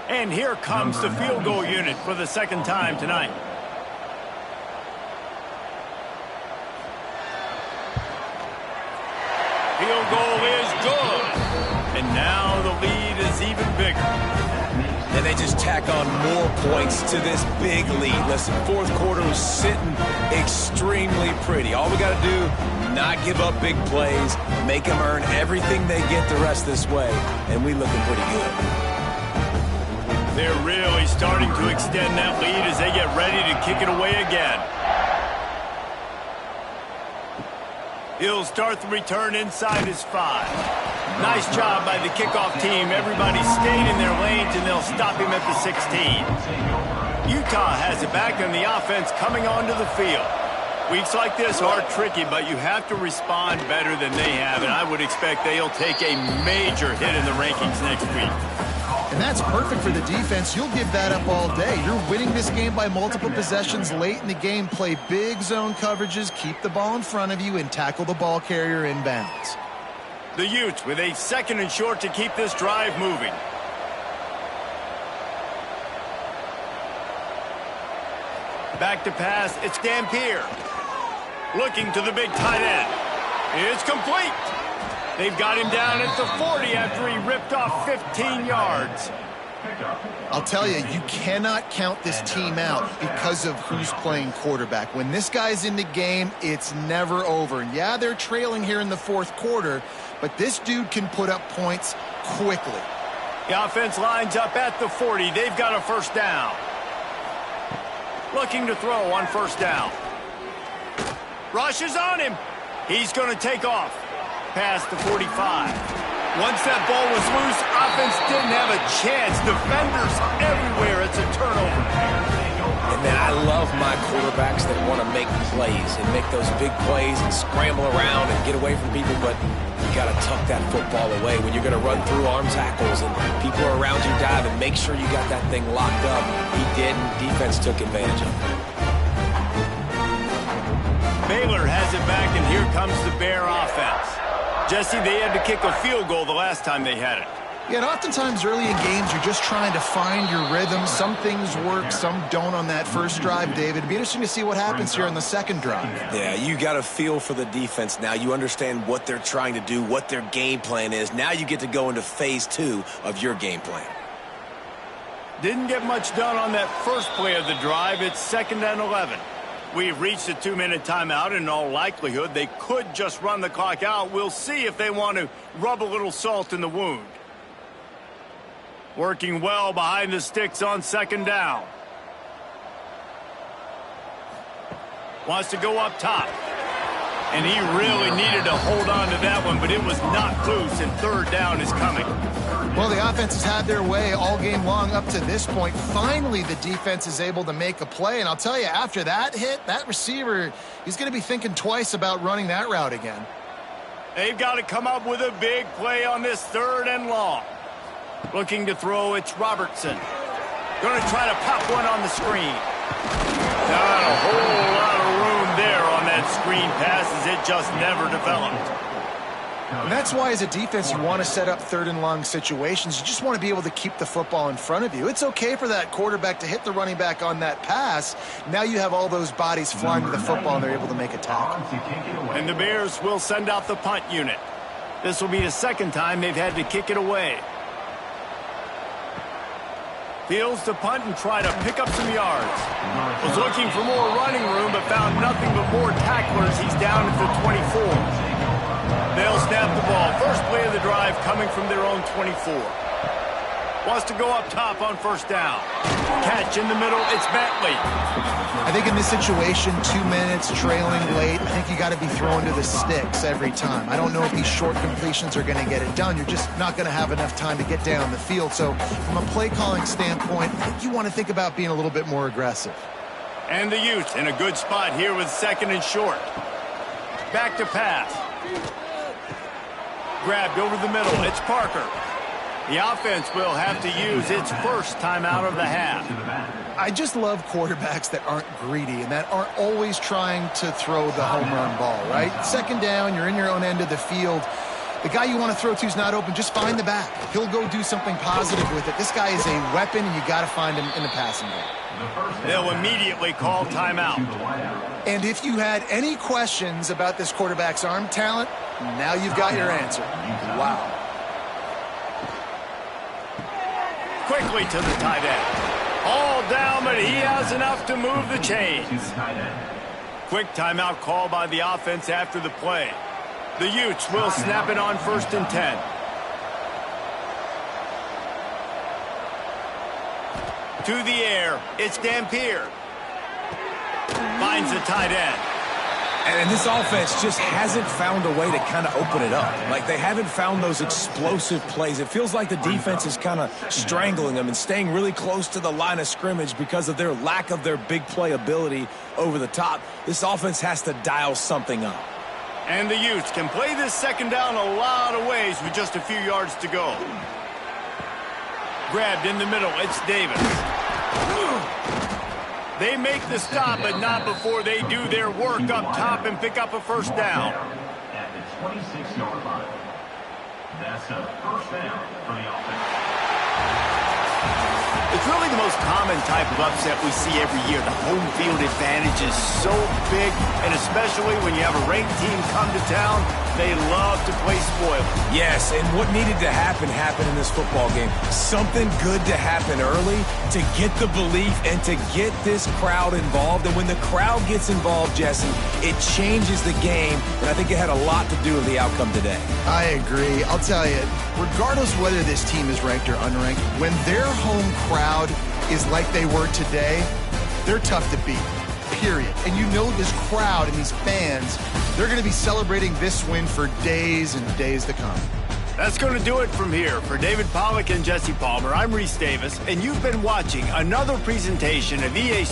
And here comes the field goal unit for the 2nd time tonight. Field goal is good. And now the lead is even bigger. And they just tack on more points to this big lead. Listen, 4th quarter was sitting extremely pretty. All we got to do, not give up big plays, make them earn everything they get the rest this way, and we looking pretty good. They're really starting to extend that lead as they get ready to kick it away again. He'll start the return inside his 5. Nice job by the kickoff team. Everybody stayed in their lanes, and they'll stop him at the 16. Utah has it back, and the offense coming onto the field. Weeks like this are tricky, but you have to respond better than they have, and I would expect they'll take a major hit in the rankings next week. And that's perfect for the defense. You'll give that up all day. You're winning this game by multiple possessions late in the game. Play big zone coverages, keep the ball in front of you, and tackle the ball carrier inbounds. The Utes with a 2nd and short to keep this drive moving. Back to pass, it's Dampier. Looking to the big tight end. It's complete. They've got him down at the 40 after he ripped off 15 yards. I'll tell you, you cannot count this team out because of who's playing quarterback. When this guy's in the game, it's never over. And yeah, they're trailing here in the 4th quarter, but this dude can put up points quickly. The offense lines up at the 40. They've got a 1st down. Looking to throw on 1st down. Rush is on him. He's going to take off. Past the 45. Once that ball was loose, offense didn't have a chance. Defenders everywhere. It's a turnover. And man, I love my quarterbacks that want to make plays and make those big plays and scramble around and get away from people, but you got to tuck that football away when you're going to run through arm tackles and people are around you diving. Make sure you got that thing locked up. He did, and defense took advantage of it. Baylor has it back, and here comes the Bear offense. Jesse, they had to kick a field goal the last time they had it. Yeah, and oftentimes early in games, you're just trying to find your rhythm. Some things work, some don't on that first drive, David. It'd be interesting to see what happens here on the 2nd drive. Yeah, you got a feel for the defense now. You understand what they're trying to do, what their game plan is. Now you get to go into phase 2 of your game plan. Didn't get much done on that first play of the drive. It's 2nd and 11. We've reached a 2-minute timeout, and in all likelihood, they could just run the clock out. We'll see if they want to rub a little salt in the wound. Working well behind the sticks on 2nd down. Wants to go up top. And he really needed to hold on to that one, but it was knocked loose, and 3rd down is coming. Well, the offense has had their way all game long up to this point. Finally, the defense is able to make a play. And I'll tell you, after that hit, that receiver, he's going to be thinking twice about running that route again. They've got to come up with a big play on this 3rd and long. Looking to throw, it's Robertson. Going to try to pop one on the screen. Not a whole lot of room there on that screen pass, as it just never developed. And that's why, as a defense, you want to set up 3rd and long situations. You just want to be able to keep the football in front of you. It's okay for that quarterback to hit the running back on that pass. Now you have all those bodies flying to the football, and they're able to make a tackle. And the Bears will send out the punt unit. This will be the 2nd time they've had to kick it away. Fields to punt and try to pick up some yards. Was looking for more running room, but found nothing but more tacklers. He's down at the 24. They'll snap the ball. First play of the drive coming from their own 24. Wants to go up top on 1st down. Catch in the middle, it's Bentley. I think in this situation, 2 minutes, trailing late, I think you got to be throwing to the sticks every time. I don't know if these short completions are going to get it done. You're just not going to have enough time to get down the field. So from a play calling standpoint, I think you want to think about being a little bit more aggressive. And the Utes in a good spot here with 2nd and short. Back to pass. Grabbed over the middle. It's Parker. The offense will have to use its 1st time out of the half. I just love quarterbacks that aren't greedy and that aren't always trying to throw the home run ball, right? 2nd down, you're in your own end of the field. The guy you want to throw to is not open. Just find the back. He'll go do something positive with it. This guy is a weapon, and you got to find him in the passing game. They'll immediately call timeout. And if you had any questions about this quarterback's arm talent, now you've got your answer. Wow. Quickly to the tight end. All down, but he has enough to move the chains. Quick timeout call by the offense after the play. The Utes will snap it on 1st and 10. To the air, it's Dampier. Finds the tight end. And this offense just hasn't found a way to kind of open it up. Like, they haven't found those explosive plays. It feels like the defense is kind of strangling them and staying really close to the line of scrimmage because of their lack of their big play ability over the top. This offense has to dial something up. And the Utes can play this second down a lot of ways with just a few yards to go. Grabbed in the middle, it's Davis. They make the stop, but not before they do their work up top and pick up a first down. At the 26-yard line. That's a first down for the offense. It's really the most common type of upset we see every year. The home field advantage is so big, and especially when you have a ranked team come to town, they love to play spoiler. Yes, and what needed to happen happened in this football game. Something good to happen early to get the belief and to get this crowd involved. And when the crowd gets involved, Jesse, it changes the game, and I think it had a lot to do with the outcome today. I agree. I'll tell you, regardless whether this team is ranked or unranked, when their home crowd is like they were today, they're tough to beat, period. And you know this crowd and these fans, they're going to be celebrating this win for days and days to come. That's going to do it from here. For David Pollack and Jesse Palmer, I'm Reese Davis, and you've been watching another presentation of EA Sports.